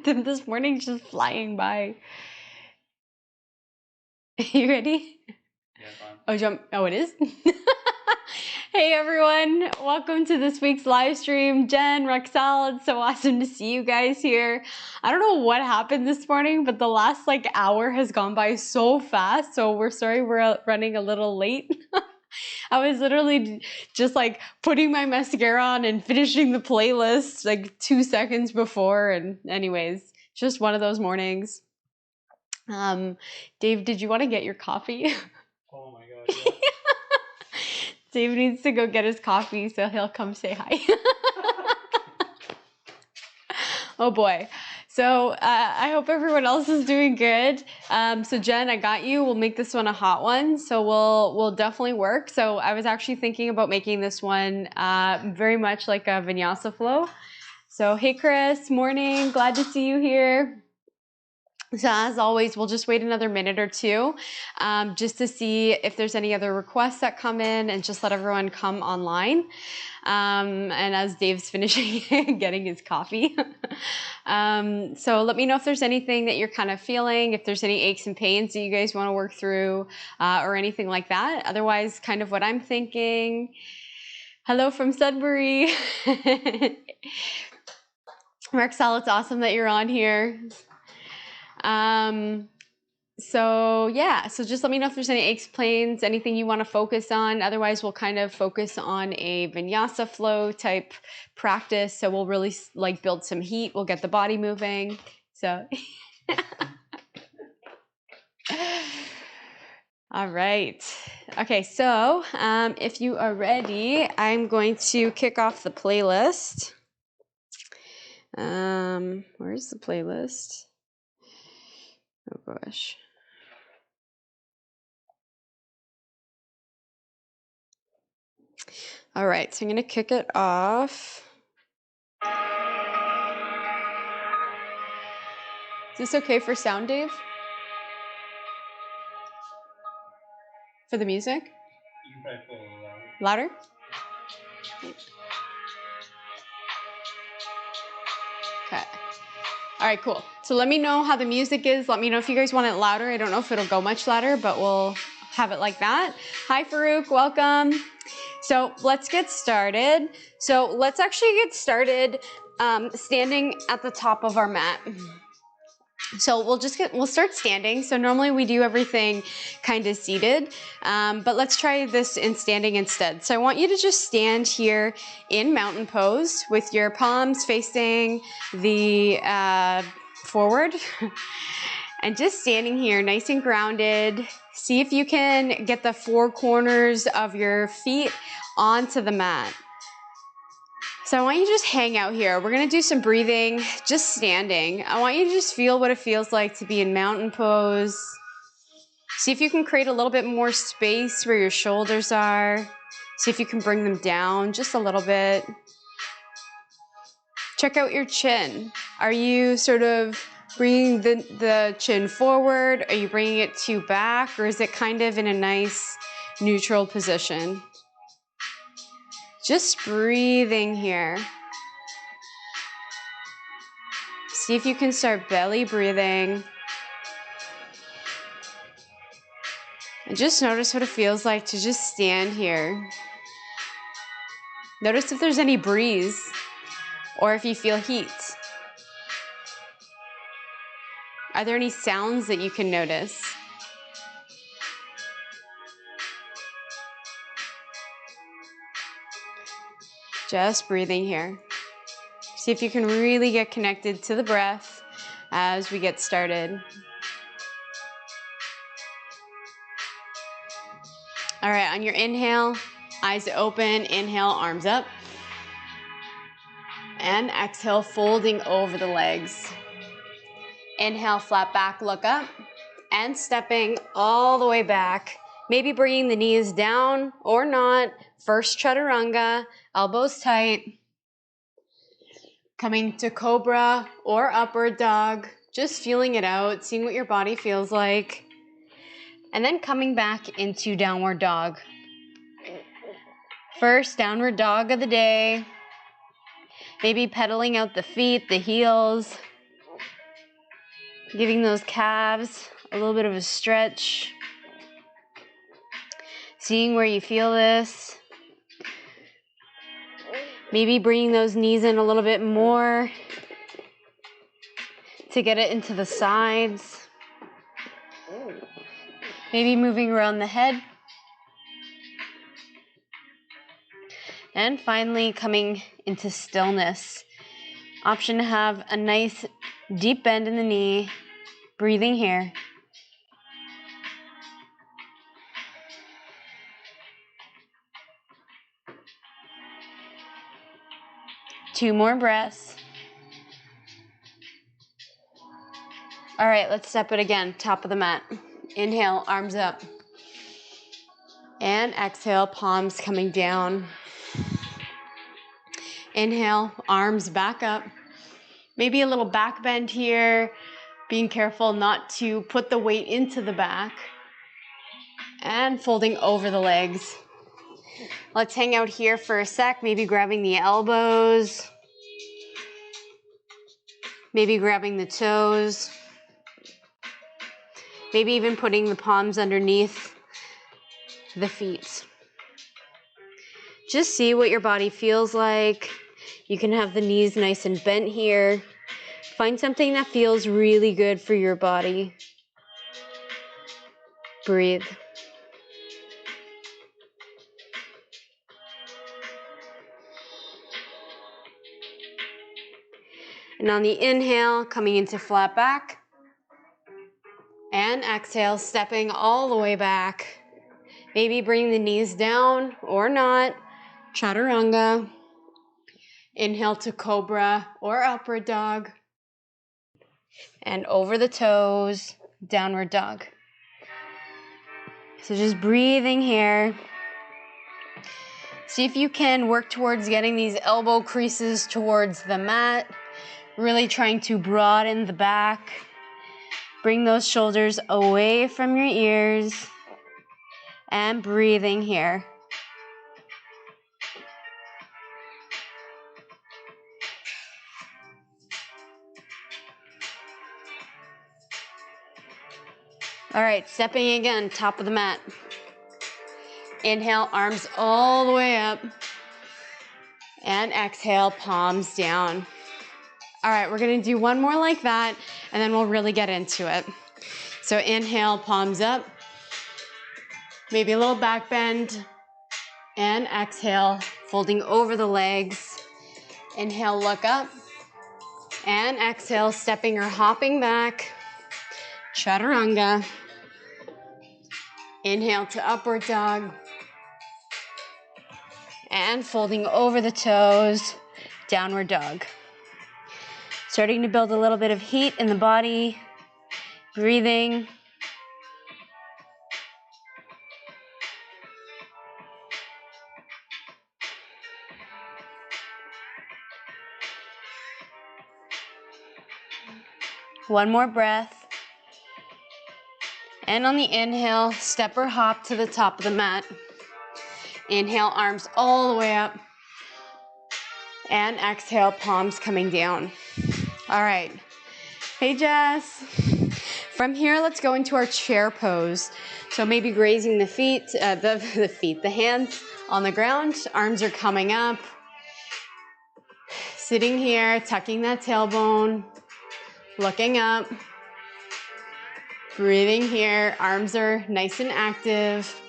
This morning's just flying by. You ready? Yeah, fine. Oh, jump. Oh, it is? Hey, everyone. Welcome to this week's live stream. Jen, Rexel, it's so awesome to see you guys here. I don't know what happened this morning, but the last hour has gone by so fast. So we're sorry we're running a little late. I was literally just putting my mascara on and finishing the playlist 2 seconds before. And anyways, just one of those mornings. Dave, did you want to get your coffee? Oh my god, yeah. Dave needs to go get his coffee, so he'll come say hi. Oh boy. So I hope everyone else is doing good. So Jen, I got you. We'll make this one a hot one. So we'll definitely work. So I was actually thinking about making this one very much like a Vinyasa flow. So hey Chris, morning. Glad to see you here. So as always, we'll just wait another minute or two just to see if there's any other requests that come in and just let everyone come online. And as Dave's finishing getting his coffee. So let me know if there's anything that you're kind of feeling, if there's any aches and pains that you guys want to work through or anything like that. Otherwise, kind of what I'm thinking. Hello from Sudbury. Rexel, it's awesome that you're on here. So just let me know if there's any aches, pains, anything you want to focus on. Otherwise, we'll kind of focus on a Vinyasa flow type practice. So we'll really build some heat. We'll get the body moving. So, all right. Okay. So, if you are ready, I'm going to kick off the playlist. Where's the playlist? Oh gosh. All right, so I'm going to kick it off. Is this okay for sound, Dave? For the music? You can probably play a little Louder? louder. Okay. All right, cool. So let me know how the music is. Let me know if you guys want it louder. I don't know if it'll go much louder, but we'll have it like that. Hi, Farouk. Welcome. So let's get started. So let's actually get started standing at the top of our mat. So we'll start standing. So normally we do everything kind of seated, but let's try this in standing instead. So I want you to just stand here in mountain pose with your palms facing the forward and just standing here nice and grounded. See if you can get the four corners of your feet onto the mat. So I want you to just hang out here. We're gonna do some breathing, just standing. I want you to just feel what it feels like to be in mountain pose. See if you can create a little bit more space where your shoulders are. See if you can bring them down just a little bit. Check out your chin. Are you sort of bringing the chin forward? Are you bringing it to back? Or is it kind of in a nice neutral position? Just breathing here. See if you can start belly breathing. And just notice what it feels like to just stand here. Notice if there's any breeze or if you feel heat. Are there any sounds that you can notice? Just breathing here. See if you can really get connected to the breath as we get started. All right, on your inhale, eyes open, inhale, arms up. And exhale, folding over the legs. Inhale, flat back, look up. And stepping all the way back. Maybe bringing the knees down or not. First chaturanga, elbows tight. Coming to cobra or upward dog. Just feeling it out, seeing what your body feels like. And then coming back into downward dog. First downward dog of the day. Maybe pedaling out the feet, the heels. Giving those calves a little bit of a stretch. Seeing where you feel this. Maybe bringing those knees in a little bit more to get it into the sides. Maybe moving around the head. And finally coming into stillness. Option to have a nice deep bend in the knee. Breathing here. Two more breaths. All right, let's step it again, top of the mat. Inhale, arms up. And exhale, palms coming down. Inhale, arms back up. Maybe a little back bend here. Being careful not to put the weight into the back. And folding over the legs. Let's hang out here for a sec, maybe grabbing the elbows. Maybe grabbing the toes. Maybe even putting the palms underneath the feet. Just see what your body feels like. You can have the knees nice and bent here. Find something that feels really good for your body. Breathe. And on the inhale, coming into flat back. And exhale, stepping all the way back. Maybe bring the knees down or not. Chaturanga. Inhale to cobra or upward dog. And over the toes, downward dog. So just breathing here. See if you can work towards getting these elbow creases towards the mat. Really trying to broaden the back. Bring those shoulders away from your ears. And breathing here. All right, stepping again, top of the mat. Inhale, arms all the way up. And exhale, palms down. All right, we're gonna do one more like that, and then we'll really get into it. So inhale, palms up. Maybe a little back bend. And exhale, folding over the legs. Inhale, look up. And exhale, stepping or hopping back. Chaturanga. Inhale to upward dog. And folding over the toes, downward dog. Starting to build a little bit of heat in the body. Breathing. One more breath. And on the inhale, step or hop to the top of the mat. Inhale, arms all the way up. And exhale, palms coming down. All right. Hey, Jess. From here, let's go into our chair pose. So maybe grazing the feet, the hands on the ground. Arms are coming up. Sitting here, tucking that tailbone. Looking up. Breathing here. Arms are nice and active.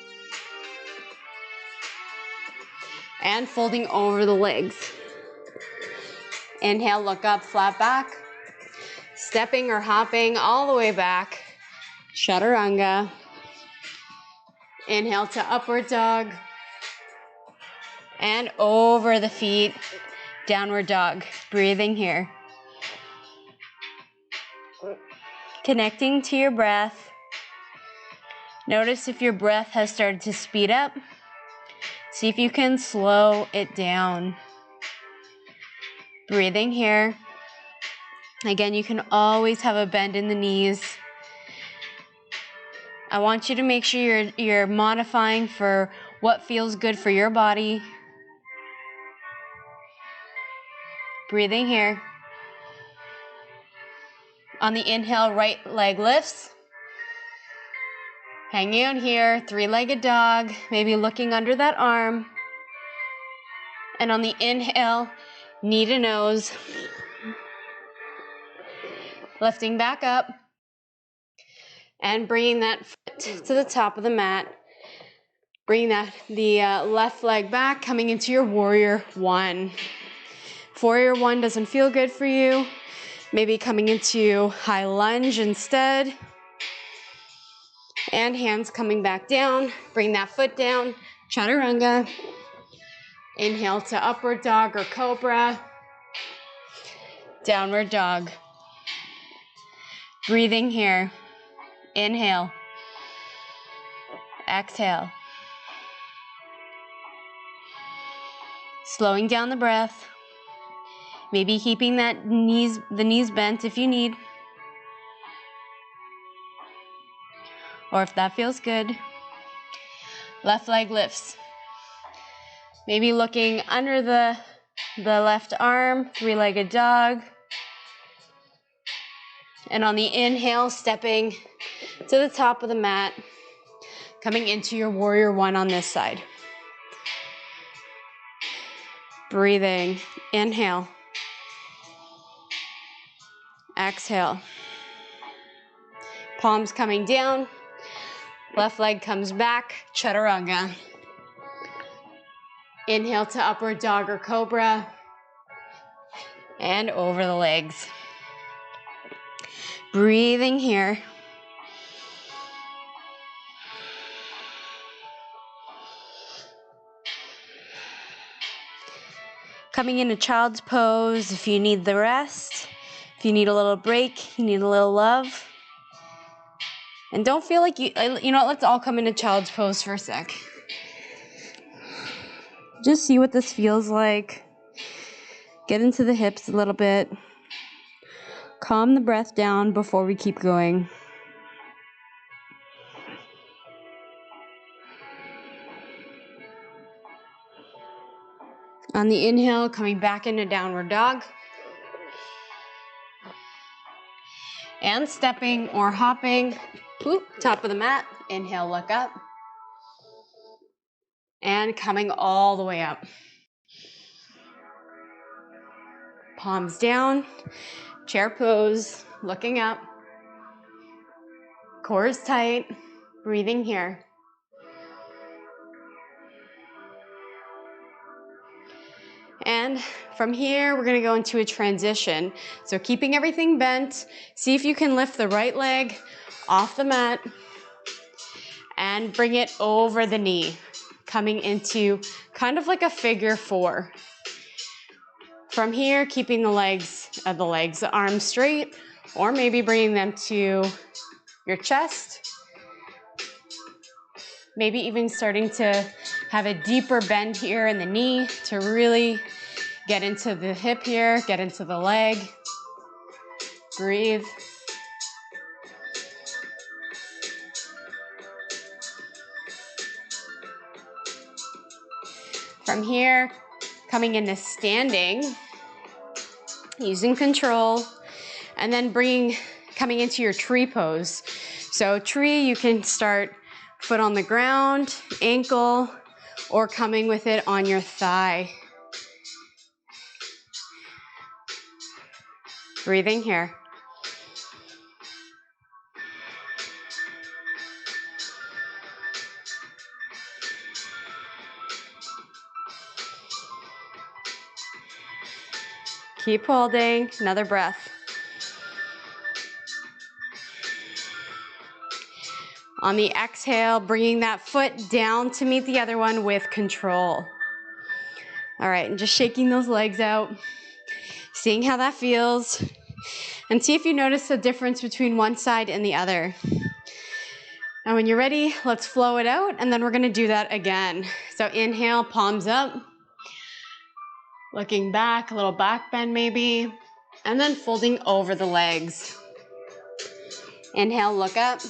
And folding over the legs. Inhale, look up, flat back. Stepping or hopping all the way back. Chaturanga. Inhale to upward dog. And over the feet, downward dog. Breathing here. Connecting to your breath. Notice if your breath has started to speed up. See if you can slow it down. Breathing here. Again, you can always have a bend in the knees. I want you to make sure you're modifying for what feels good for your body. Breathing here. On the inhale, right leg lifts. Hanging out here, three-legged dog, maybe looking under that arm. And on the inhale, knee to nose. Lifting back up. And bringing that foot to the top of the mat. Bringing the left leg back, coming into your warrior one. Warrior one doesn't feel good for you. Maybe coming into high lunge instead. And hands coming back down. Bring that foot down. Chaturanga. Inhale to upward dog or cobra. Downward dog. Breathing here. Inhale. Exhale. Slowing down the breath. Maybe keeping the knees bent if you need. Or if that feels good. Left leg lifts. Maybe looking under the left arm, three-legged dog. And on the inhale, stepping to the top of the mat, coming into your warrior one on this side. Breathing, inhale. Exhale. Palms coming down. Left leg comes back, chaturanga. Inhale to upward dog or cobra. And over the legs. Breathing here. Coming into child's pose if you need the rest. If you need a little break, you need a little love. And don't feel like you know what, let's all come into child's pose for a sec. Just see what this feels like. Get into the hips a little bit. Calm the breath down before we keep going. On the inhale, coming back into downward dog. And stepping or hopping, top of the mat. Inhale, look up. And coming all the way up. Palms down, chair pose, looking up. Core is tight, breathing here. And from here, we're gonna go into a transition. So keeping everything bent, see if you can lift the right leg off the mat and bring it over the knee, coming into kind of like a figure four. From here, keeping the arms straight, or maybe bringing them to your chest. Maybe even starting to have a deeper bend here in the knee to really get into the hip here, get into the leg. Breathe. From here, coming into standing, using control, and then coming into your tree pose. So tree, you can start foot on the ground, ankle, or coming with it on your thigh. Breathing here. Keep holding, another breath. On the exhale, bringing that foot down to meet the other one with control. All right, and just shaking those legs out, seeing how that feels, and see if you notice a difference between one side and the other. Now when you're ready, let's flow it out, and then we're gonna do that again. So inhale, palms up, looking back, a little back bend maybe, and then folding over the legs. Inhale, look up,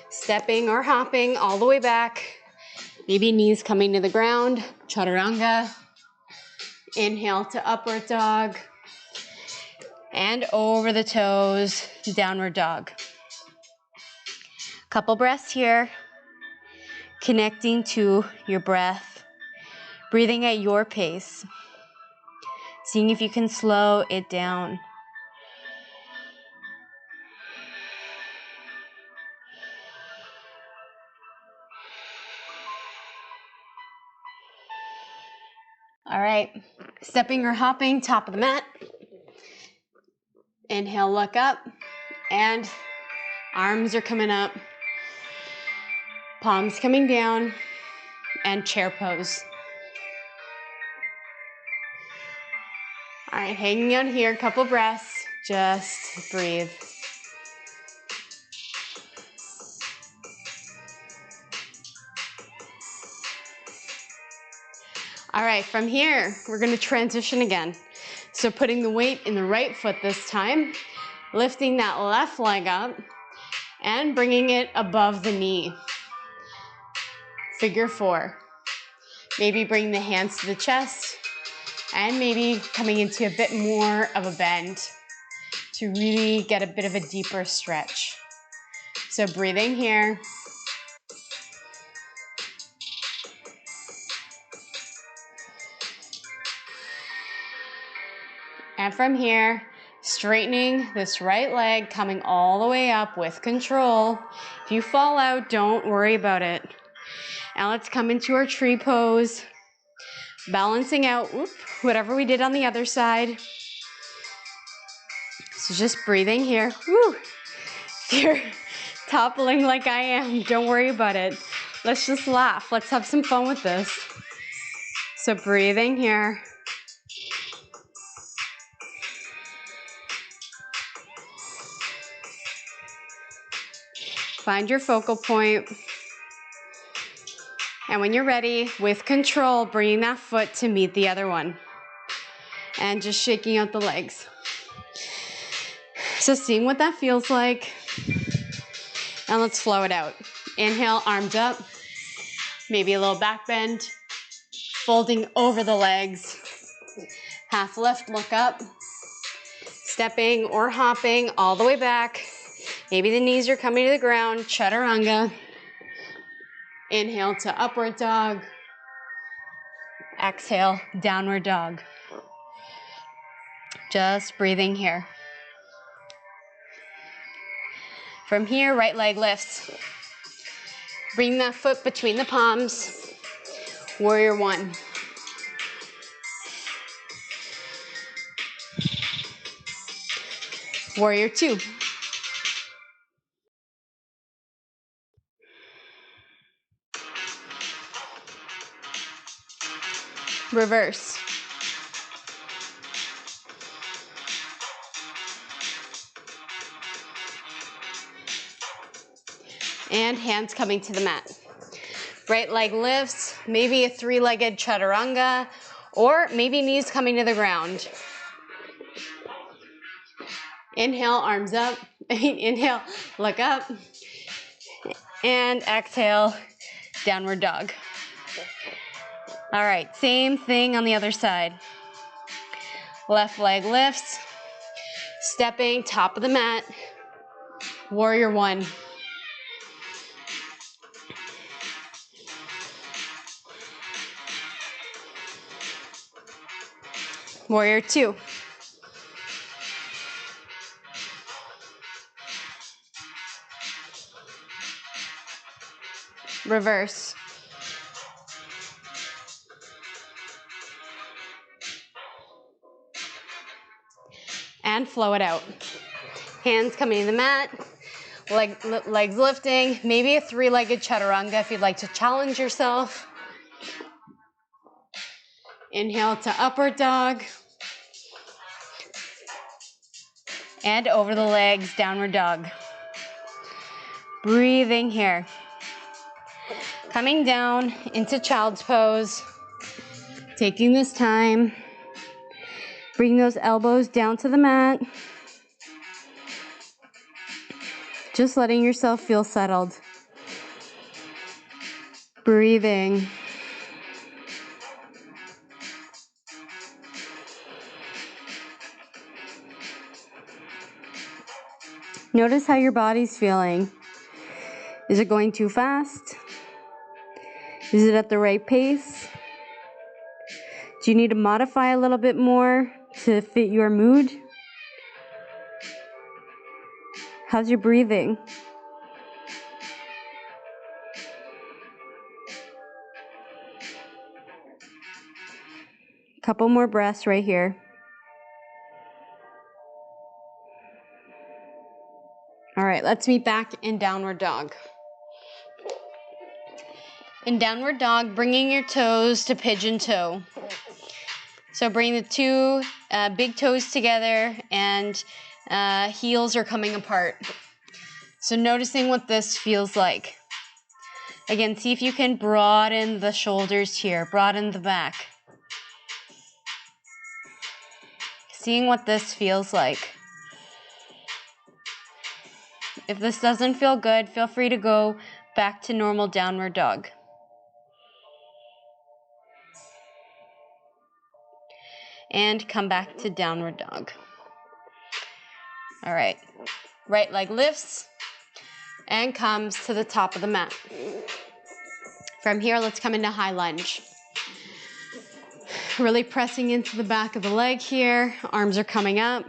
stepping or hopping all the way back, maybe knees coming to the ground, chaturanga. Inhale to upward dog, And over the toes, downward dog. Couple breaths here, connecting to your breath, breathing at your pace, seeing if you can slow it down. All right, stepping or hopping, top of the mat. Inhale, look up, and arms are coming up, palms coming down, and chair pose. All right, hanging out here, couple breaths, just breathe. All right, from here, we're gonna transition again. So putting the weight in the right foot this time, lifting that left leg up, and bringing it above the knee. Figure 4. Maybe bring the hands to the chest, and maybe coming into a bit more of a bend to really get a bit of a deeper stretch. So breathing here. And from here, straightening this right leg, coming all the way up with control. If you fall out, don't worry about it. Now let's come into our tree pose, balancing out whatever we did on the other side. So just breathing here. Woo. If you're toppling like I am, don't worry about it. Let's just laugh. Let's have some fun with this. So breathing here. Find your focal point. And when you're ready, with control, bringing that foot to meet the other one. And just shaking out the legs. So seeing what that feels like. And let's flow it out. Inhale, arms up. Maybe a little back bend. Folding over the legs. Half lift, look up. Stepping or hopping all the way back. Maybe the knees are coming to the ground. Chaturanga. Inhale to upward dog. Exhale, downward dog. Just breathing here. From here, right leg lifts. Bring that foot between the palms. Warrior 1. Warrior 2. Reverse. And hands coming to the mat. Right leg lifts, maybe a 3-legged chaturanga, or maybe knees coming to the ground. Inhale, arms up. Inhale, look up. And exhale, downward dog. All right, same thing on the other side. Left leg lifts. Stepping, top of the mat. Warrior 1. Warrior 2. Reverse. And flow it out. Hands coming to the mat, legs lifting, maybe a 3-legged chaturanga if you'd like to challenge yourself. Inhale to upward dog. And over the legs, downward dog. Breathing here. Coming down into child's pose. Taking this time. Bring those elbows down to the mat. Just letting yourself feel settled. Breathing. Notice how your body's feeling. Is it going too fast? Is it at the right pace? Do you need to modify a little bit more to fit your mood? How's your breathing? Couple more breaths right here. All right, let's meet back in downward dog. In downward dog, bringing your toes to pigeon toe. So bring the two big toes together and heels are coming apart. So noticing what this feels like. Again, see if you can broaden the shoulders here, broaden the back. Seeing what this feels like. If this doesn't feel good, feel free to go back to normal downward dog. And come back to downward dog. All right, right leg lifts and comes to the top of the mat. From here, let's come into high lunge. Really pressing into the back of the leg here. Arms are coming up.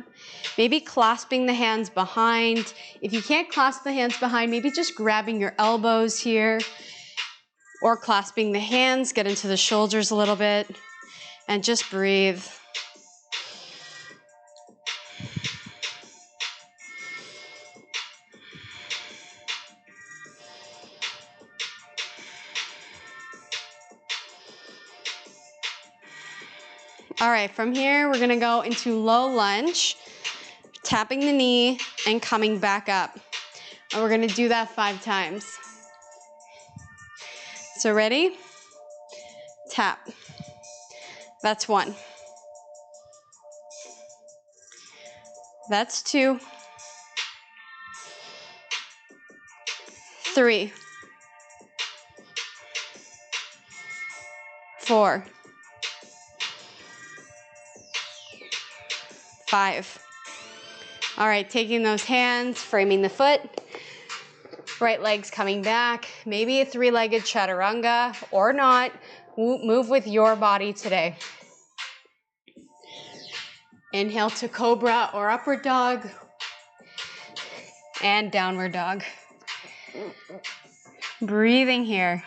Maybe clasping the hands behind. If you can't clasp the hands behind, maybe just grabbing your elbows here or clasping the hands, get into the shoulders a little bit and just breathe. All right, from here, we're gonna go into low lunge, tapping the knee and coming back up. And we're gonna do that 5 times. So ready? Tap. That's 1. That's 2. 3. 4. 5. All right, taking those hands, framing the foot, right leg's coming back, maybe a 3-legged chaturanga or not. Move with your body today. Inhale to cobra or upward dog and downward dog. Breathing here.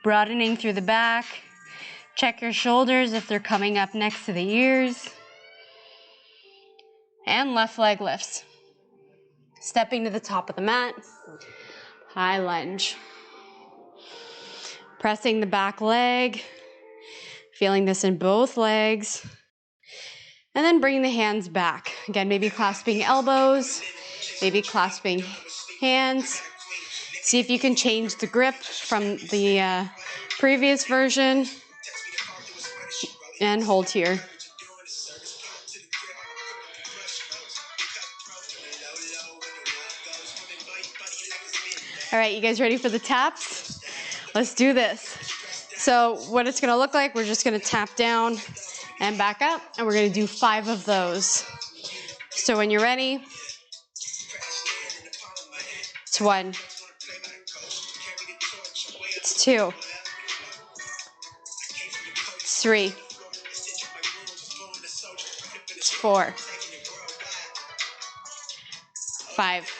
Broadening through the back. Check your shoulders if they're coming up next to the ears. And left leg lifts. Stepping to the top of the mat. High lunge. Pressing the back leg. Feeling this in both legs. And then bringing the hands back. Again, maybe clasping elbows. Maybe clasping hands. See if you can change the grip from the previous version. And hold here. All right, you guys ready for the taps? Let's do this. So what it's gonna look like, we're just gonna tap down and back up, and we're gonna do 5 of those. So when you're ready, it's 1. It's 2. It's 3. It's 4. 5.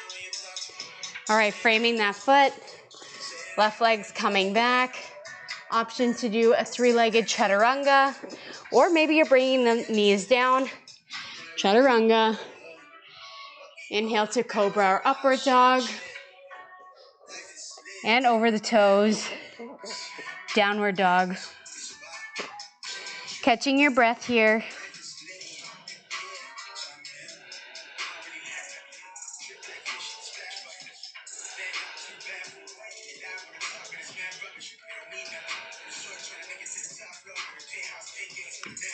All right, framing that foot. Left leg's coming back. Option to do a 3-legged chaturanga, or maybe you're bringing the knees down. Chaturanga. Inhale to cobra or upward dog. And over the toes, downward dog. Catching your breath here.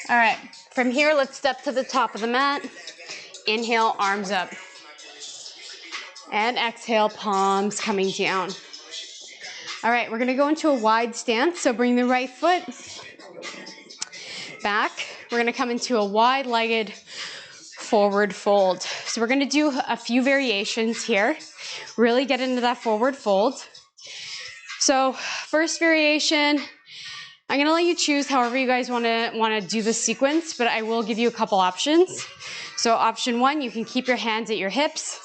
All right, from here, let's step to the top of the mat. Inhale, arms up. And exhale, palms coming down. All right, we're gonna go into a wide stance. So bring the right foot back. We're gonna come into a wide-legged forward fold. So we're gonna do a few variations here. Really get into that forward fold. So first variation, I'm gonna let you choose however you guys wanna do the sequence, but I will give you a couple options. So option one, you can keep your hands at your hips,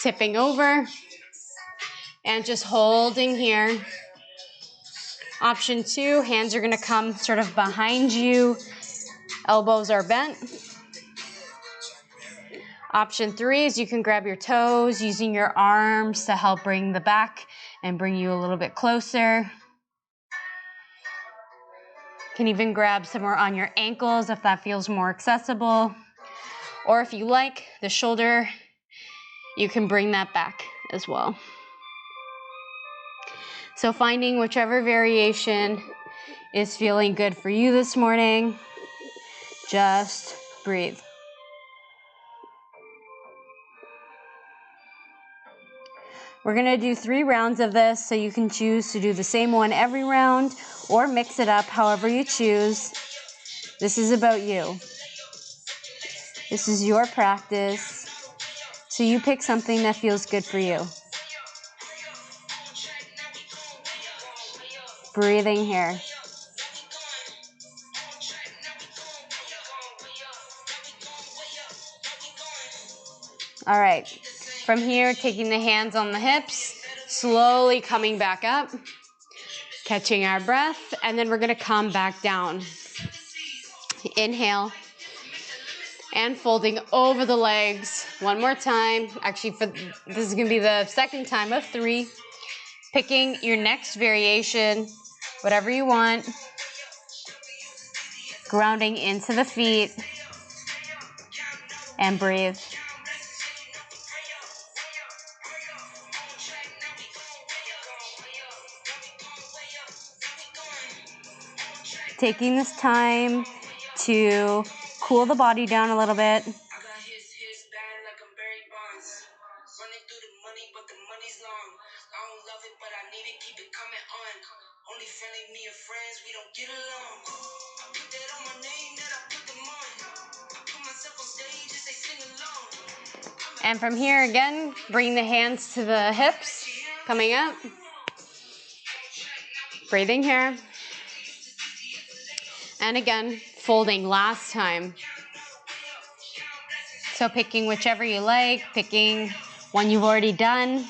tipping over, and just holding here. Option two, hands are gonna come sort of behind you, elbows are bent. Option three is you can grab your toes using your arms to help bring the back and bring you a little bit closer. Can even grab somewhere on your ankles if that feels more accessible. Or if you like the shoulder, you can bring that back as well. So finding whichever variation is feeling good for you this morning, just breathe. We're gonna do 3 rounds of this, so you can choose to do the same one every round or mix it up however you choose. This is about you. This is your practice, so you pick something that feels good for you. Breathing here. All right, from here, taking the hands on the hips, slowly coming back up, catching our breath, and then we're gonna come back down. Inhale, and folding over the legs. One more time. Actually, this is gonna be the second time of 3. Picking your next variation, whatever you want. Grounding into the feet, and breathe. Taking this time to cool the body down a little bit. And from here again, bring the hands to the hips, coming up. Breathing here. And again, folding last time. So picking whichever you like, picking one you've already done,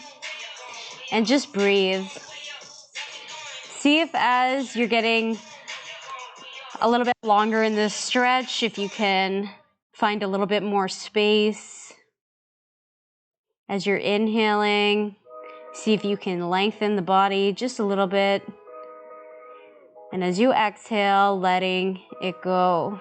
and just breathe. See if as you're getting a little bit longer in this stretch, if you can find a little bit more space. As you're inhaling, see if you can lengthen the body just a little bit. And as you exhale, letting it go.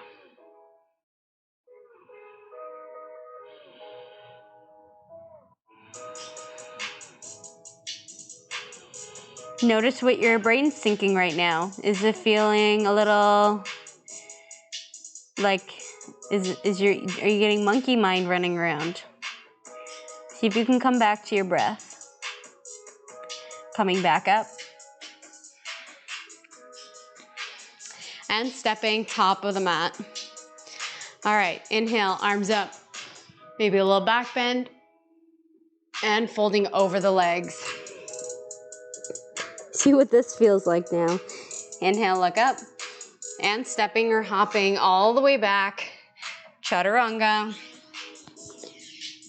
Notice what your brain's thinking right now. Is it feeling a little like, are you getting monkey mind running around? See if you can come back to your breath. Coming back up. And stepping top of the mat. All right, inhale, arms up. Maybe a little back bend. And folding over the legs. See what this feels like now. Inhale, look up. And stepping or hopping all the way back. Chaturanga.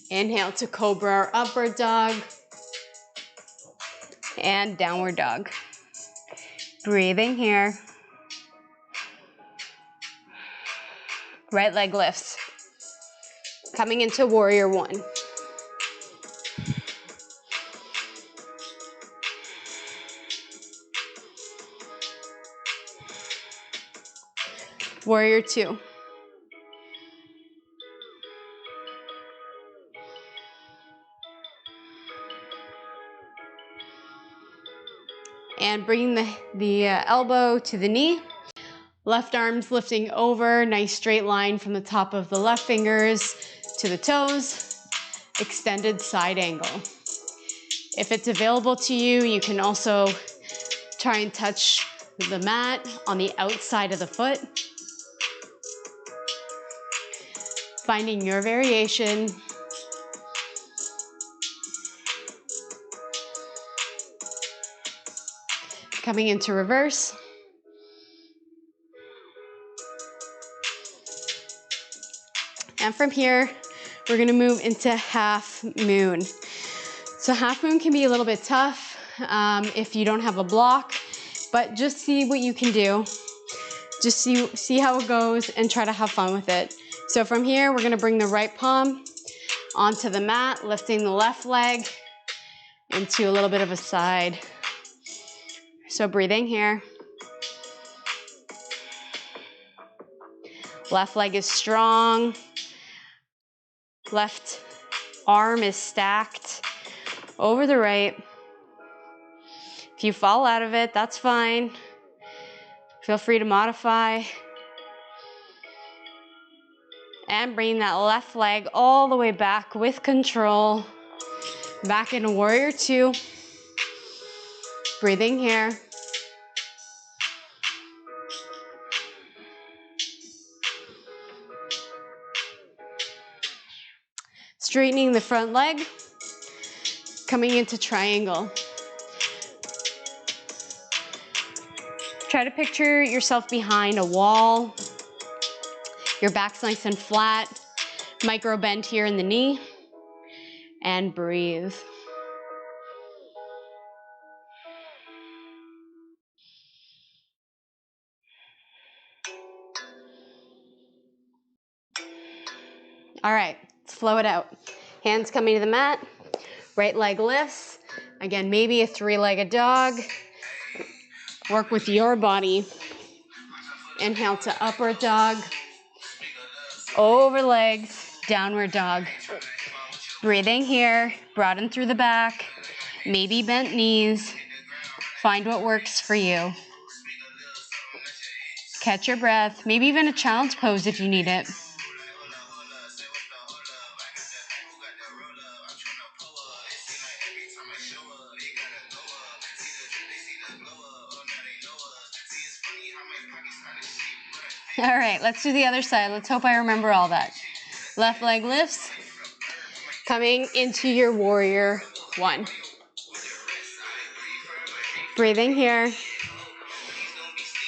Inhale to cobra or upward dog. And downward dog. Breathing here. Right leg lifts. Coming into warrior 1. Warrior 2. And bringing the elbow to the knee. Left arms lifting over, nice straight line from the top of the left fingers to the toes. Extended side angle. If it's available to you, you can also Try and touch the mat on the outside of the foot. Finding your variation. Coming into reverse. And from here, we're gonna move into half moon. So half moon can be a little bit tough if you don't have a block, but just see what you can do. Just see how it goes and try to have fun with it. So from here, we're gonna bring the right palm onto the mat, lifting the left leg into a little bit of a side. So breathing here. Left leg is strong. Left arm is stacked over the right. If you fall out of it, that's fine. Feel free to modify. And bring that left leg all the way back with control. Back into warrior two. Breathing here. Straightening the front leg. Coming into triangle. Try to picture yourself behind a wall. Your back's nice and flat. Micro bend here in the knee. And breathe. All right, let's flow it out. Hands coming to the mat. Right leg lifts. Again, maybe a three-legged dog. Work with your body. Inhale to upward dog. Over legs, downward dog. Breathing here, broaden through the back. Maybe bent knees. Find what works for you. Catch your breath. Maybe even a child's pose if you need it. All right, let's do the other side. Let's hope I remember all that. Left leg lifts. Coming into your warrior one. Breathing here.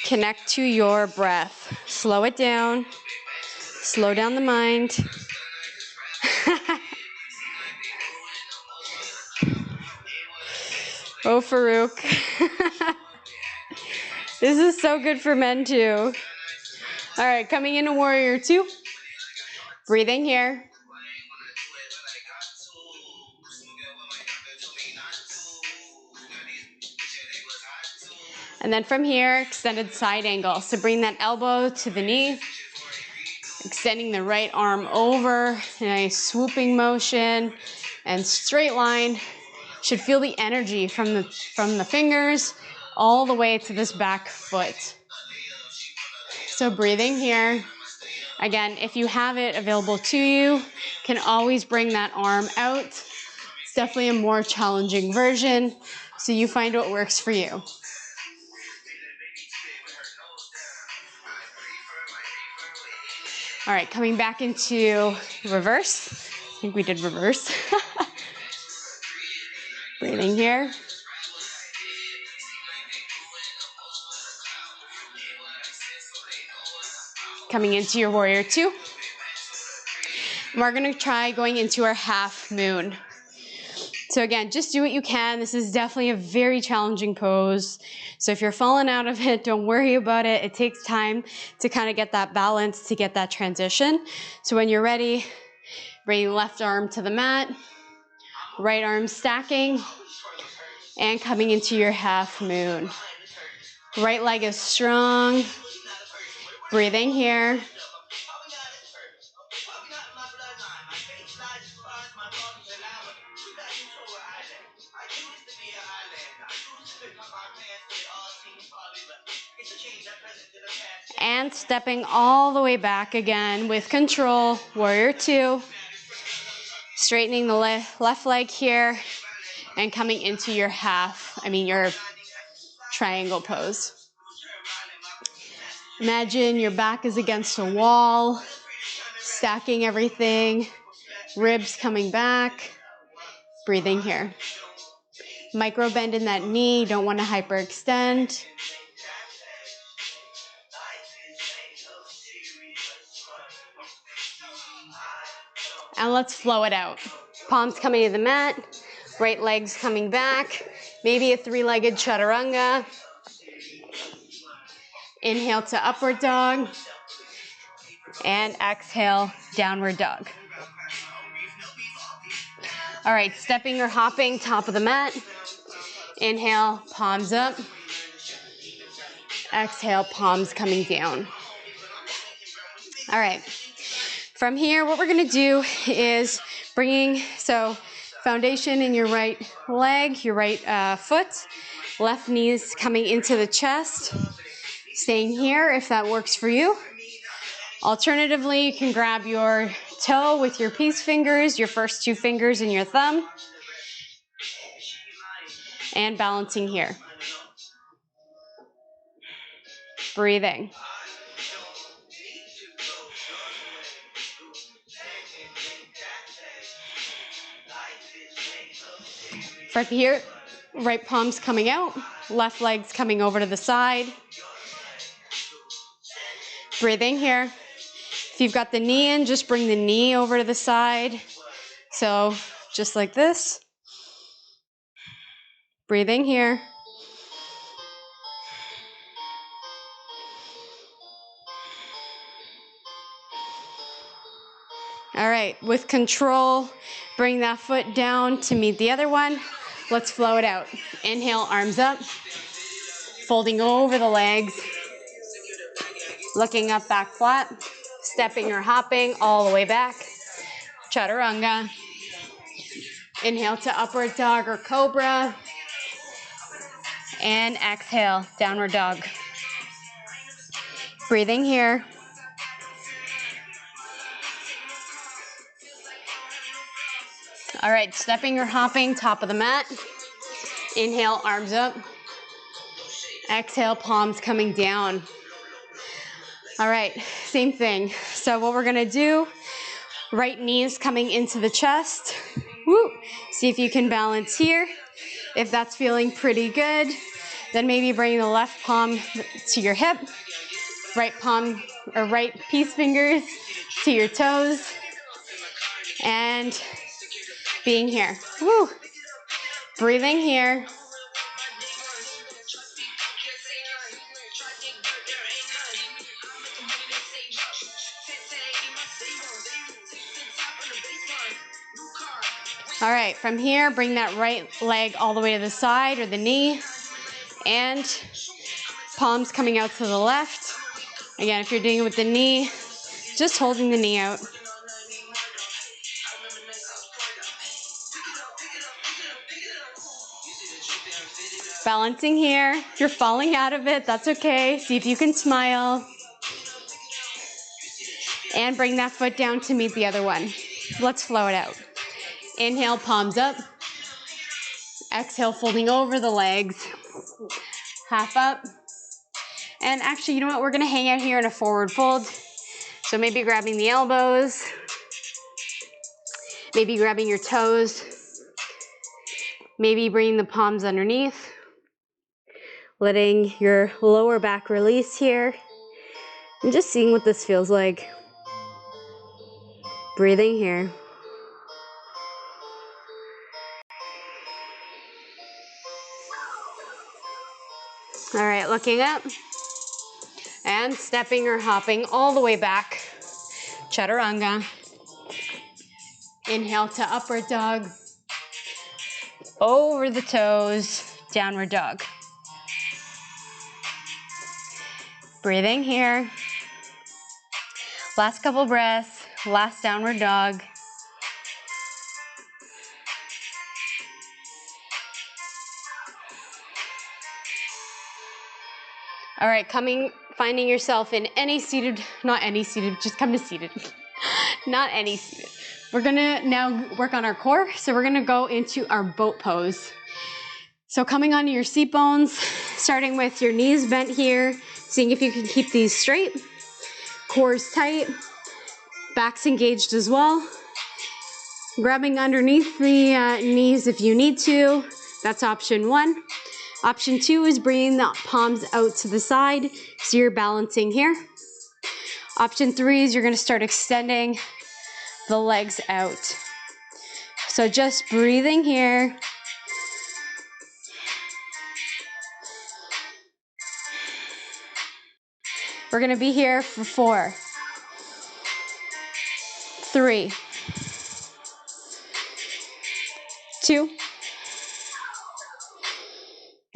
Connect to your breath. Slow it down. Slow down the mind. Oh, Farouk. This is so good for men too. All right, coming into warrior two. Breathing here. And then from here, extended side angle. So bring that elbow to the knee. Extending the right arm over in a swooping motion and straight line. Should feel the energy from the fingers all the way to this back foot. So breathing here. Again, if you have it available to you, can always bring that arm out. It's definitely a more challenging version, so you find what works for you. All right, coming back into reverse. I think we did reverse. Breathing here. Coming into your warrior two. We're gonna try going into our half moon. So again, just do what you can. This is definitely a very challenging pose. So if you're falling out of it, don't worry about it. It takes time to kind of get that balance, to get that transition. So when you're ready, bring left arm to the mat, right arm stacking, and coming into your half moon. Right leg is strong. Breathing here. And stepping all the way back again with control, warrior two. Straightening the left leg here and coming into your triangle pose. Imagine your back is against a wall, stacking everything, ribs coming back, breathing here. Micro bend in that knee, don't want to hyperextend. And let's flow it out. Palms coming to the mat, right legs coming back, maybe a three-legged chaturanga. Inhale to upward dog, and exhale, downward dog. All right, stepping or hopping, top of the mat. Inhale, palms up. Exhale, palms coming down. All right, from here, what we're gonna do is foundation in your right leg, your right foot, left knees coming into the chest, staying here if that works for you. Alternatively, you can grab your toe with your peace fingers, your first two fingers and your thumb, and balancing here. Breathing. From here, right palms coming out, left legs coming over to the side. Breathing here. If you've got the knee in, just bring the knee over to the side. So just like this. Breathing here. All right, with control, bring that foot down to meet the other one. Let's flow it out. Inhale, arms up, folding over the legs, looking up, back flat, stepping or hopping all the way back. Chaturanga. Inhale to upward dog or cobra. And exhale, downward dog. Breathing here. All right, stepping or hopping, top of the mat. Inhale, arms up. Exhale, palms coming down. All right, same thing. So what we're gonna do, right knees coming into the chest. Woo. See if you can balance here. If that's feeling pretty good, then maybe bring the left palm to your hip, right palm or right peace fingers to your toes, and being here. Woo. Breathing here. All right, from here, bring that right leg all the way to the side or the knee, and palms coming out to the left. Again, if you're doing it with the knee, just holding the knee out. Balancing here. If you're falling out of it, that's okay. See if you can smile. And bring that foot down to meet the other one. Let's flow it out. Inhale, palms up. Exhale, folding over the legs. Half up. And actually, you know what? We're gonna hang out here in a forward fold. So maybe grabbing the elbows. Maybe grabbing your toes. Maybe bringing the palms underneath. Letting your lower back release here. And just seeing what this feels like. Breathing here. All right, looking up. And stepping or hopping all the way back. Chaturanga. Inhale to upward dog. Over the toes, downward dog. Breathing here. Last couple breaths, last downward dog. All right, finding yourself in any seated, not any seated, just come to seated. Not any seated. We're gonna now work on our core, so we're gonna go into our boat pose. So coming onto your seat bones, Starting with your knees bent here, seeing if you can keep these straight, core's tight, back's engaged as well. Grabbing underneath the knees if you need to, that's option 1. Option 2 is bringing the palms out to the side, so you're balancing here. Option 3 is you're gonna start extending the legs out. So just breathing here. We're gonna be here for 4, 3, 2,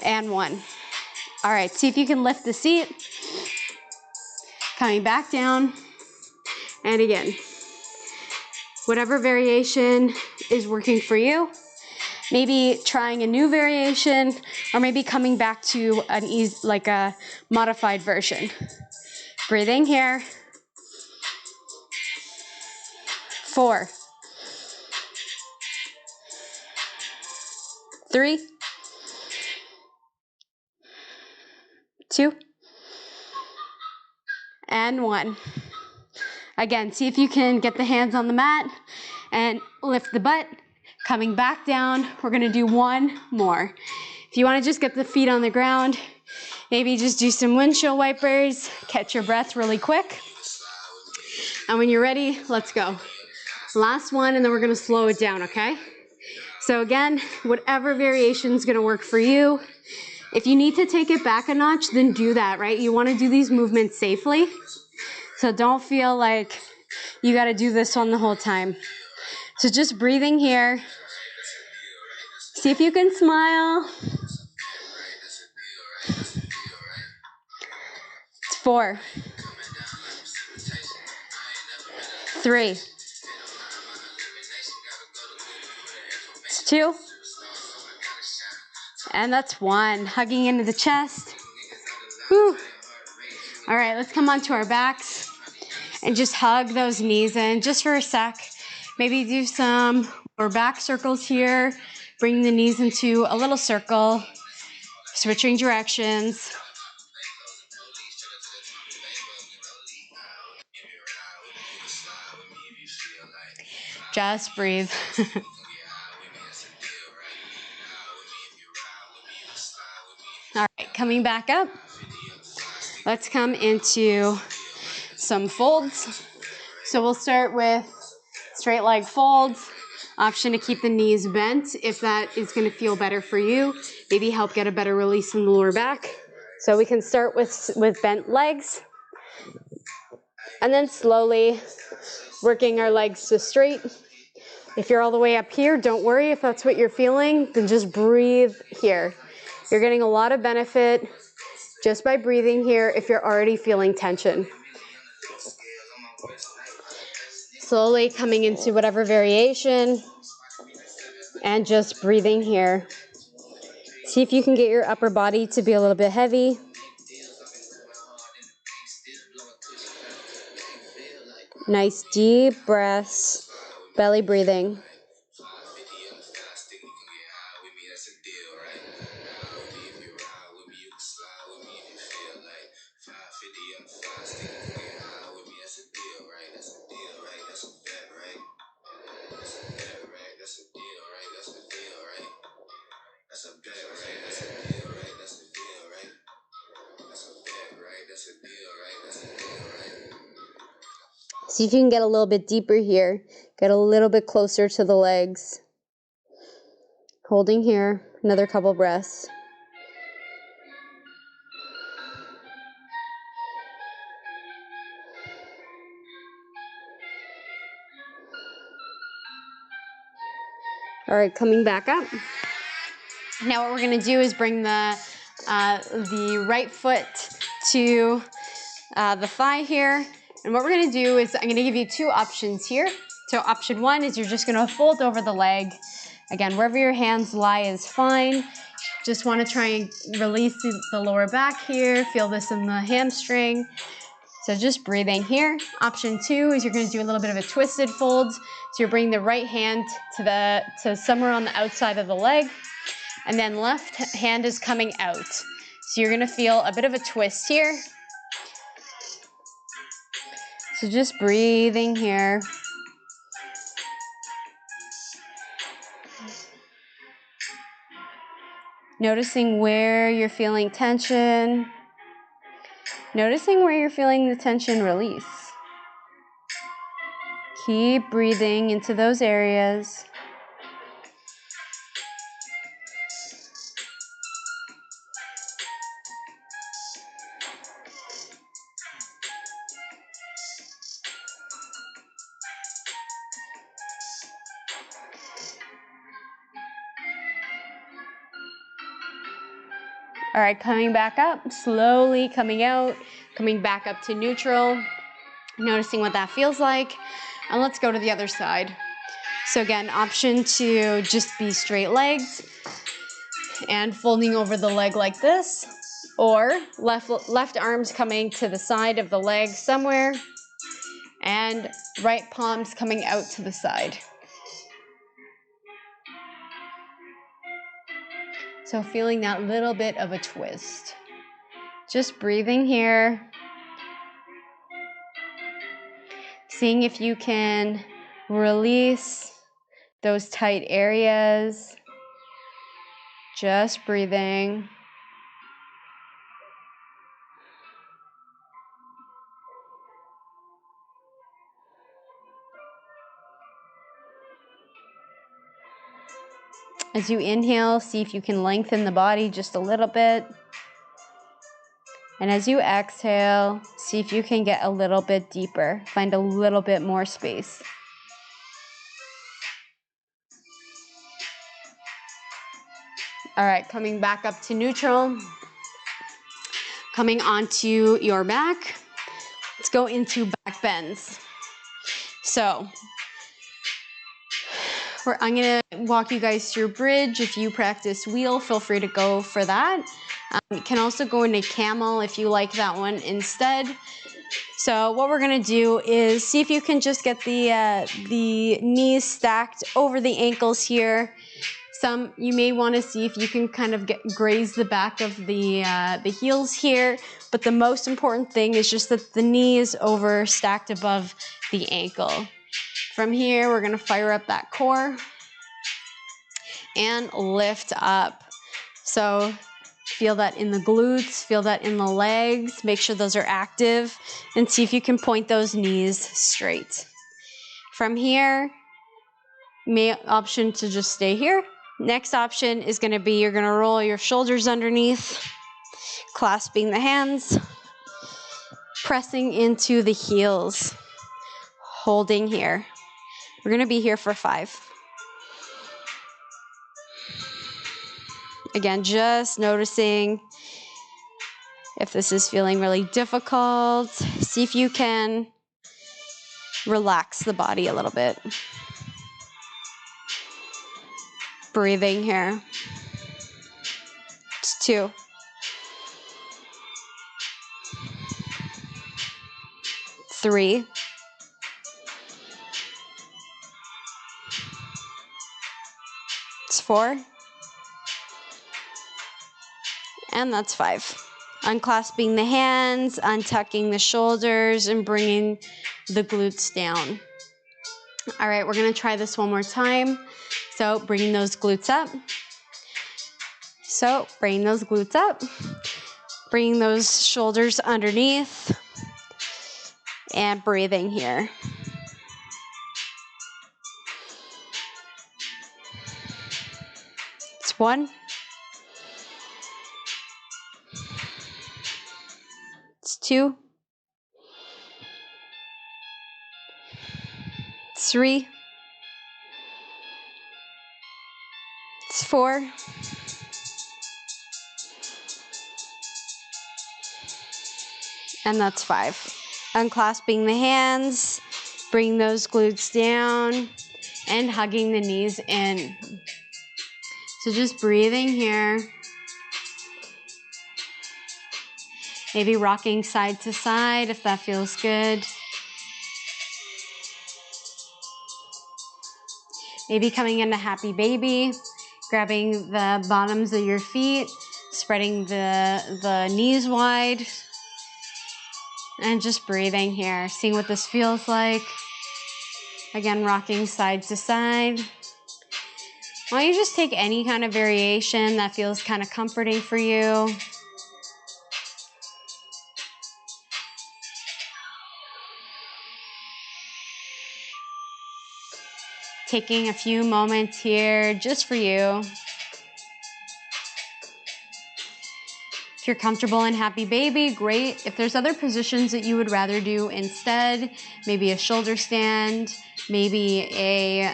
and 1. All right, see if you can lift the seat. Coming back down, and again. Whatever variation is working for you. Maybe trying a new variation, or maybe coming back to an like a modified version. Breathing here. 4, 3, 2, and 1. Again, see if you can get the hands on the mat and lift the butt. Coming back down, we're gonna do 1 more. If you wanna just get the feet on the ground, maybe just do some windshield wipers, catch your breath really quick. And when you're ready, let's go. Last one, and then we're gonna slow it down, okay? So again, whatever variation is gonna work for you. If you need to take it back a notch, then do that, right? You wanna do these movements safely. So don't feel like you gotta do this one the whole time. So just breathing here. See if you can smile. It's 4, 3, it's 2, and that's 1. Hugging into the chest. Whew. All right, let's come onto our backs and just hug those knees in just for a sec. Maybe do some lower back circles here. Bring the knees into a little circle, switching directions. Just breathe. All right, coming back up. Let's come into some folds. So we'll start with straight leg folds. Option to keep the knees bent if that is going to feel better for you. Maybe help get a better release in the lower back. So we can start with bent legs. And then slowly working our legs to straight. If you're all the way up here, don't worry if that's what you're feeling, then just breathe here. You're getting a lot of benefit just by breathing here if you're already feeling tension. Slowly coming into whatever variation and just breathing here. See if you can get your upper body to be a little bit heavy. Nice deep breaths, belly breathing. See if you can get a little bit deeper here. Get a little bit closer to the legs. Holding here, another couple breaths. All right, coming back up. Now what we're gonna do is bring the right foot to the thigh here. And what we're gonna do is I'm gonna give you 2 options here. So option 1 is you're just gonna fold over the leg. Again, wherever your hands lie is fine. Just wanna try and release the lower back here. Feel this in the hamstring. So just breathing here. Option 2 is you're gonna do a little bit of a twisted fold. So you're bringing the right hand to somewhere on the outside of the leg. And then left hand is coming out. So you're gonna feel a bit of a twist here. So just breathing here. Noticing where you're feeling tension. Noticing where you're feeling the tension release. Keep breathing into those areas. All right, coming back up, slowly coming out, coming back up to neutral, noticing what that feels like. And let's go to the other side. So again, option to just be straight legs and folding over the leg like this, or left arms coming to the side of the leg somewhere, and right palms coming out to the side. So feeling that little bit of a twist. Just breathing here. Seeing if you can release those tight areas. Just breathing. As you inhale, see if you can lengthen the body just a little bit. And as you exhale, see if you can get a little bit deeper. Find a little bit more space. All right, coming back up to neutral. Coming onto your back. Let's go into back bends. So, I'm gonna walk you guys through bridge. If you practice wheel, feel free to go for that. You can also go into camel if you like that one instead. So what we're gonna do is see if you can just get the knees stacked over the ankles here. You may want to see if you can kind of graze the back of the heels here, but the most important thing is just that the knee is over stacked above the ankle. From here, we're gonna fire up that core and lift up. So feel that in the glutes, feel that in the legs, make sure those are active, and see if you can point those knees straight. From here, option to just stay here. Next option is gonna be, you're gonna roll your shoulders underneath, clasping the hands, pressing into the heels, holding here. We're gonna be here for 5. Again, just noticing if this is feeling really difficult. See if you can relax the body a little bit. Breathing here. It's 2. It's 3. It's 4. And that's 5. Unclasping the hands, untucking the shoulders, and bringing the glutes down. All right, we're gonna try this one more time. So bringing those glutes up. So bringing those glutes up. Bringing those shoulders underneath. And breathing here. It's 1. It's 2. It's 3. It's 4. And that's 5. Unclasping the hands, bring those glutes down, and hugging the knees in. So just breathing here. Maybe rocking side to side if that feels good. Maybe coming into happy baby, grabbing the bottoms of your feet, Spreading the knees wide. And just breathing here, seeing what this feels like. Again, rocking side to side. Why don't you just take any kind of variation that feels kind of comforting for you. Taking a few moments here just for you. If you're comfortable in Happy Baby, great. If there's other positions that you would rather do instead, maybe a shoulder stand, maybe a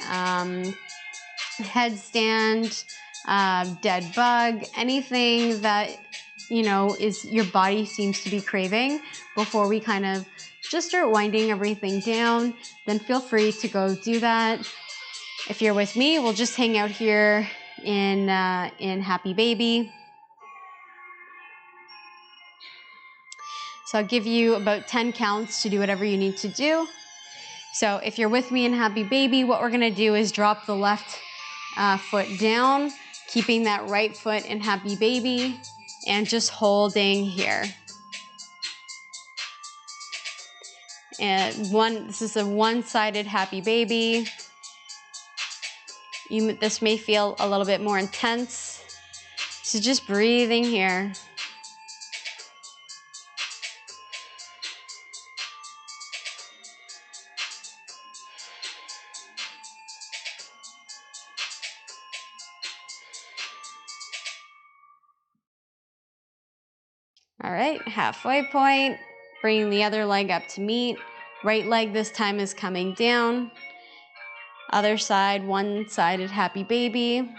headstand, dead bug, anything that, you know, is your body seems to be craving before we kind of just start winding everything down, then feel free to go do that. If you're with me, we'll just hang out here in Happy Baby. So I'll give you about 10 counts to do whatever you need to do. So if you're with me in Happy Baby, what we're gonna do is drop the left foot down, keeping that right foot in Happy Baby, and just holding here. And this is a one-sided Happy Baby. This may feel a little bit more intense. So just breathing here. All right, halfway point, bringing the other leg up to meet. Right leg this time is coming down. Other side, one-sided Happy Baby.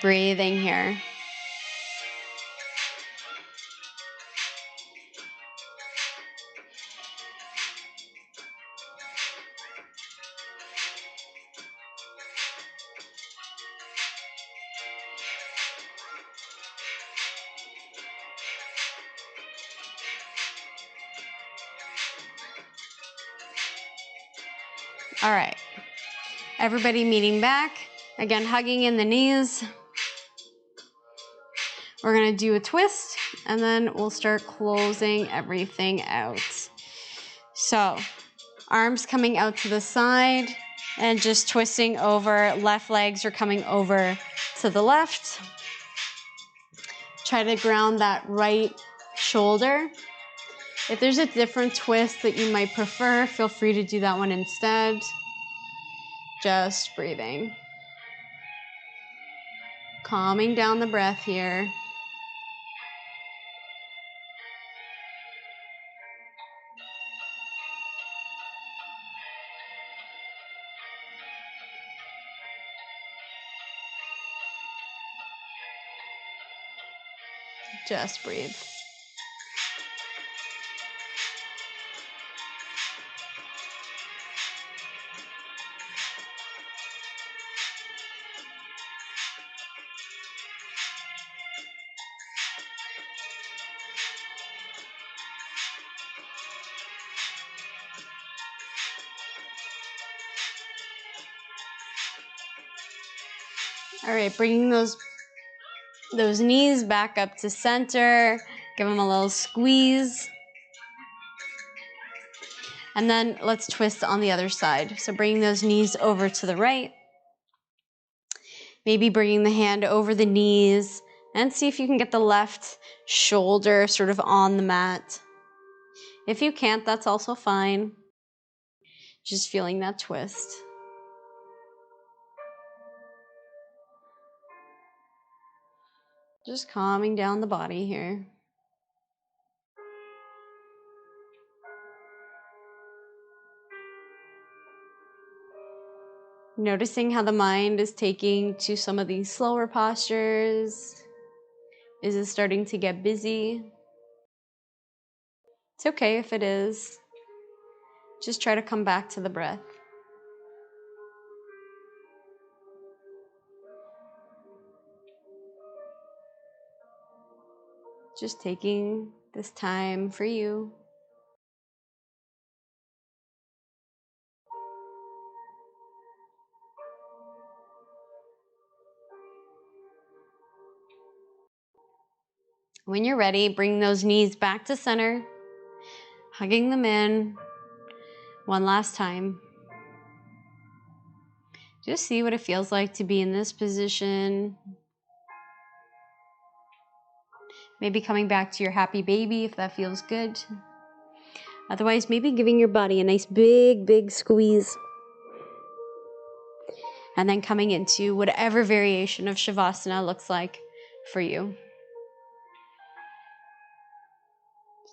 Breathing here. All right, everybody meeting back. Again, hugging in the knees. We're gonna do a twist and then we'll start closing everything out. So, arms coming out to the side and just twisting over. Left legs are coming over to the left. Try to ground that right shoulder. If there's a different twist that you might prefer, feel free to do that one instead. Just breathing. Calming down the breath here. Just breathe. All right, bringing those knees back up to center. Give them a little squeeze. And then let's twist on the other side. So bringing those knees over to the right. Maybe bringing the hand over the knees and see if you can get the left shoulder sort of on the mat. If you can't, that's also fine. Just feeling that twist. Just calming down the body here. Noticing how the mind is taking to some of these slower postures. Is it starting to get busy? It's okay if it is. Just try to come back to the breath. Just taking this time for you. When you're ready, bring those knees back to center, hugging them in one last time. Just see what it feels like to be in this position. Maybe coming back to your happy baby if that feels good. Otherwise, maybe giving your body a nice big squeeze. And then coming into whatever variation of Shavasana looks like for you.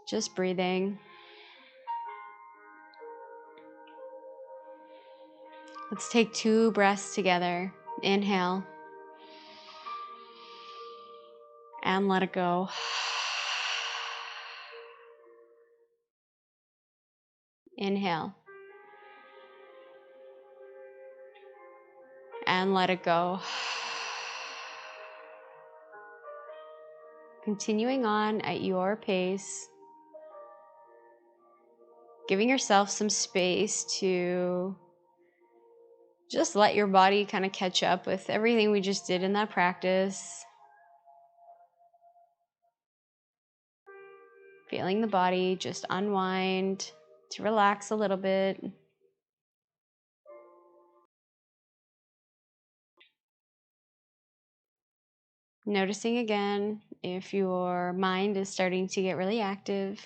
Just breathing. Let's take 2 breaths together. Inhale. And let it go. Inhale. And let it go. Continuing on at your pace. Giving yourself some space to just let your body kind of catch up with everything we just did in that practice. Feeling the body just unwind, to relax a little bit. Noticing again if your mind is starting to get really active.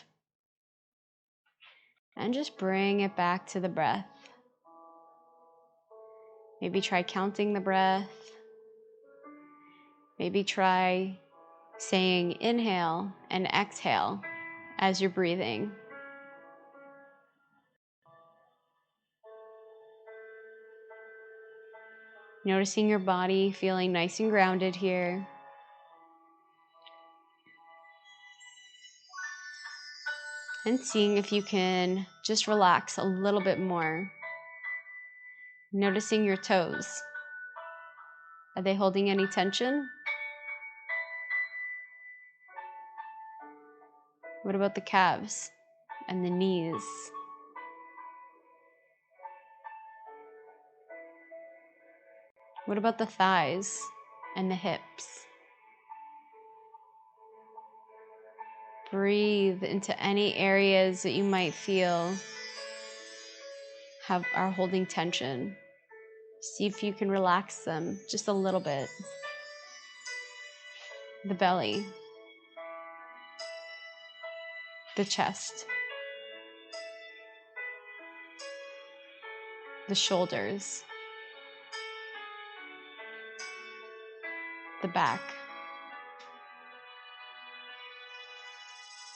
And just bring it back to the breath. Maybe try counting the breath. Maybe try saying inhale and exhale as you're breathing. Noticing your body feeling nice and grounded here. And seeing if you can just relax a little bit more. Noticing your toes. Are they holding any tension? What about the calves and the knees? What about the thighs and the hips? Breathe into any areas that you might feel are holding tension. See if you can relax them just a little bit. The belly, the chest, the shoulders, the back,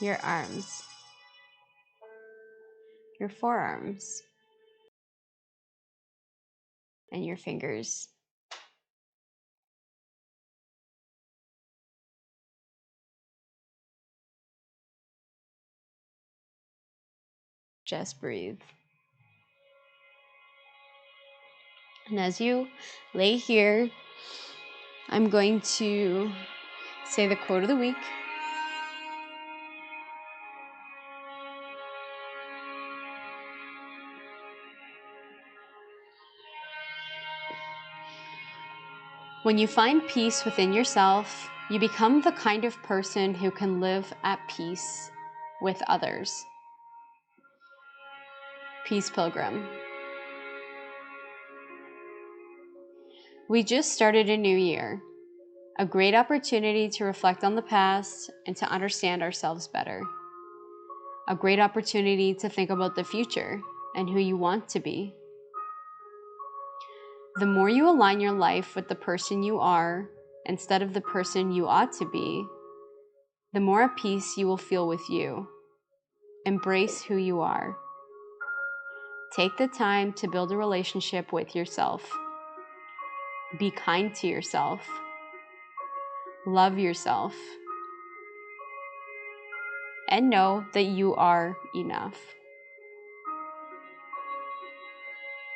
your arms, your forearms, and your fingers. Just breathe. And as you lay here, I'm going to say the quote of the week. When you find peace within yourself, you become the kind of person who can live at peace with others. Peace Pilgrim. We just started a new year, a great opportunity to reflect on the past and to understand ourselves better. A great opportunity to think about the future and who you want to be. The more you align your life with the person you are instead of the person you ought to be, the more at peace you will feel with you. Embrace who you are. Take the time to build a relationship with yourself. Be kind to yourself. Love yourself. And know that you are enough.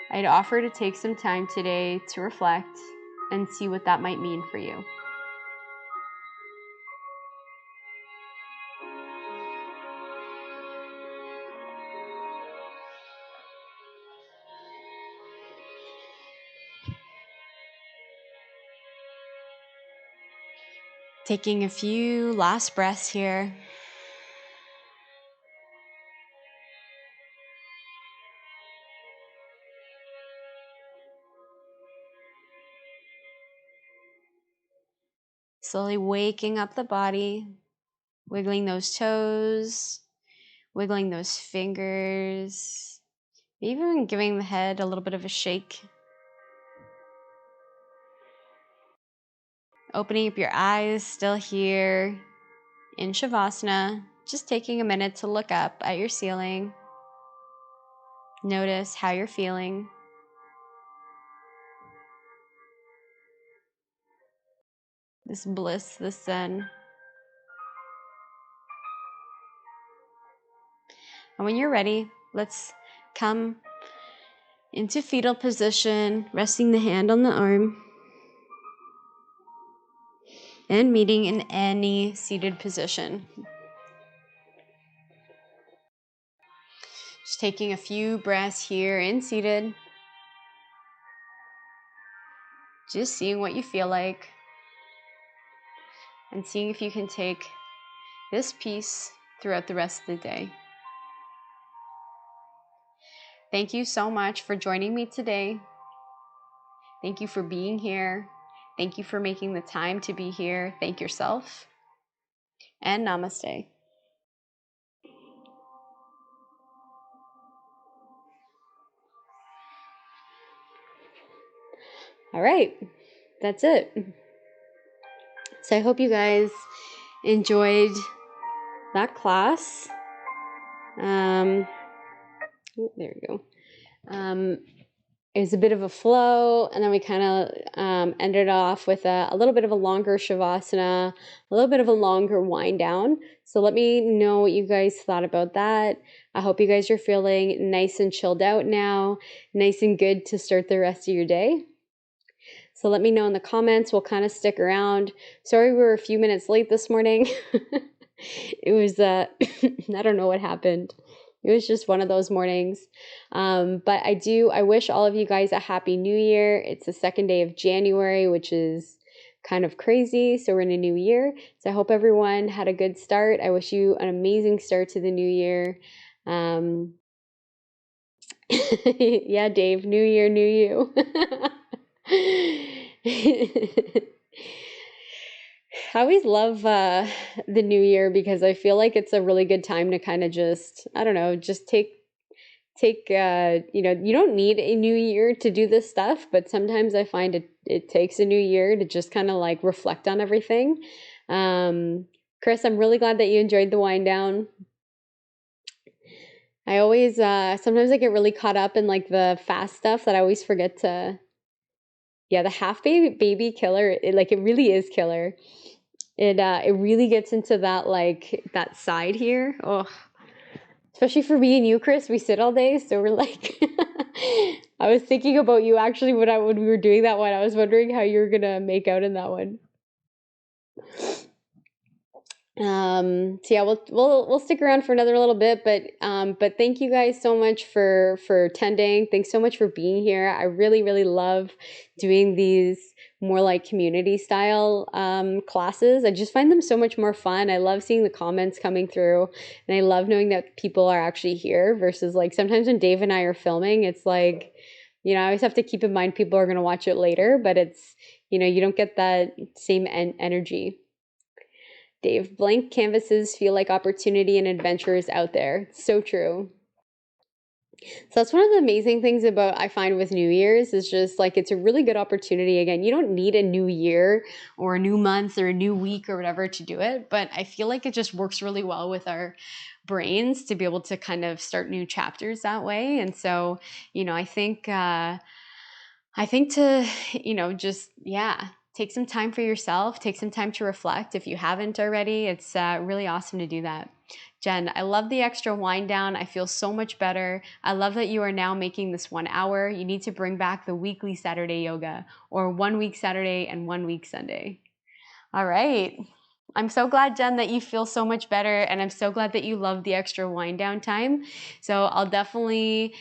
I'd offer to take some time today to reflect and see what that might mean for you. Taking a few last breaths here. Slowly waking up the body, wiggling those toes, wiggling those fingers, even giving the head a little bit of a shake. Opening up your eyes, still here in Shavasana, just taking a minute to look up at your ceiling. Notice how you're feeling. This bliss, this zen. And when you're ready, let's come into fetal position, resting the hand on the arm, and meeting in any seated position. Just taking a few breaths here in seated. Just seeing what you feel like. And seeing if you can take this piece throughout the rest of the day. Thank you so much for joining me today. Thank you for being here. Thank you for making the time to be here. Thank yourself. And namaste. All right, that's it. So I hope you guys enjoyed that class. There we go. It was a bit of a flow, and then we kind of ended off with a little bit of a longer Shavasana, a little bit of a longer wind down. So let me know what you guys thought about that. I hope you guys are feeling nice and chilled out now, nice and good to start the rest of your day. So let me know in the comments. We'll kind of stick around. Sorry we were a few minutes late this morning. It was, I don't know what happened. It was just one of those mornings. But I wish all of you guys a happy new year. It's the second day of January, which is kind of crazy. So we're in a new year. So I hope everyone had a good start. I wish you an amazing start to the new year. Yeah, Dave, new year, new you. I always love the new year because I feel like it's a really good time to kind of just, I don't know, just take you know, you don't need a new year to do this stuff, but sometimes I find it takes a new year to just kind of like reflect on everything. Chris, I'm really glad that you enjoyed the wind down. I always sometimes I get really caught up in like the fast stuff that I always forget to. Yeah, the half baby killer, it really is killer. It really gets into that like that side here. Oh, especially for me and you, Chris, we sit all day, so we're like. I was thinking about you actually when we were doing that one. I was wondering how you were gonna make out in that one. So yeah, we'll stick around for another little bit, but thank you guys so much for attending. Thanks so much for being here. I really love doing these more like community style classes. I just find them so much more fun. I love seeing the comments coming through, and I love knowing that people are actually here versus like sometimes when Dave and I are filming, it's like, you know, I always have to keep in mind people are going to watch it later, but it's, you know, you don't get that same energy. Dave, blank canvases feel like opportunity and adventures out there. So true. So that's one of the amazing things about I find with New Year's is just like it's a really good opportunity. Again, you don't need a new year or a new month or a new week or whatever to do it, but I feel like it just works really well with our brains to be able to kind of start new chapters that way. And so, you know, I think to, you know, just, yeah, take some time for yourself, take some time to reflect. If you haven't already, it's really awesome to do that. Jen, I love the extra wind down. I feel so much better. I love that you are now making this 1 hour. You need to bring back the weekly Saturday yoga or 1 week Saturday and 1 week Sunday. All right. I'm so glad, Jen, that you feel so much better, and I'm so glad that you love the extra wind down time. So I'll definitely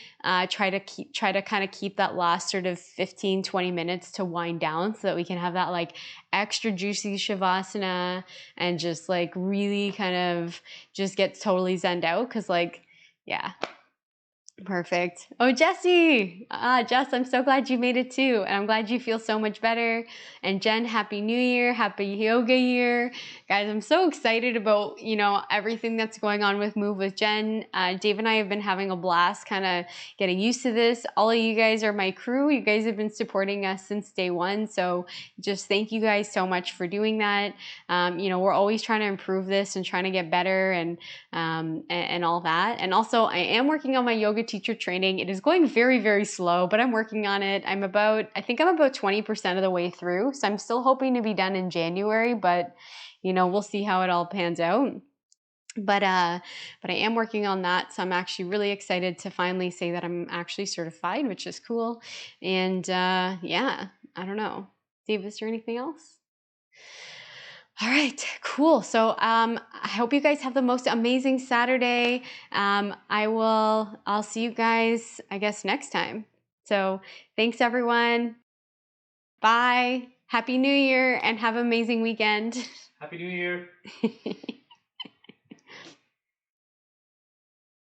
try to kind of keep that last sort of 15, 20 minutes to wind down so that we can have that like extra juicy Shavasana and just like really kind of just get totally zenned out. Cause like, yeah. Perfect. Oh, Jessie. Jess, I'm so glad you made it too. And I'm glad you feel so much better. And Jen, happy new year. Happy yoga year. Guys, I'm so excited about, everything that's going on with Move with Jen. Dave and I have been having a blast kind of getting used to this. All of you guys are my crew. You guys have been supporting us since day one. So just thank you guys so much for doing that. We're always trying to improve this and trying to get better and all that. And also I am working on my yoga teacher training. It is going very, very slow, but I'm working on it. I think I'm about 20% of the way through. So I'm still hoping to be done in January, but we'll see how it all pans out. But I am working on that. So I'm actually really excited to finally say that I'm actually certified, which is cool. And yeah, I don't know. Dave, is there anything else? All right, cool. So I hope you guys have the most amazing Saturday. I'll see you guys, I guess, next time. So thanks, everyone. Bye. Happy New Year and have an amazing weekend. Happy New Year.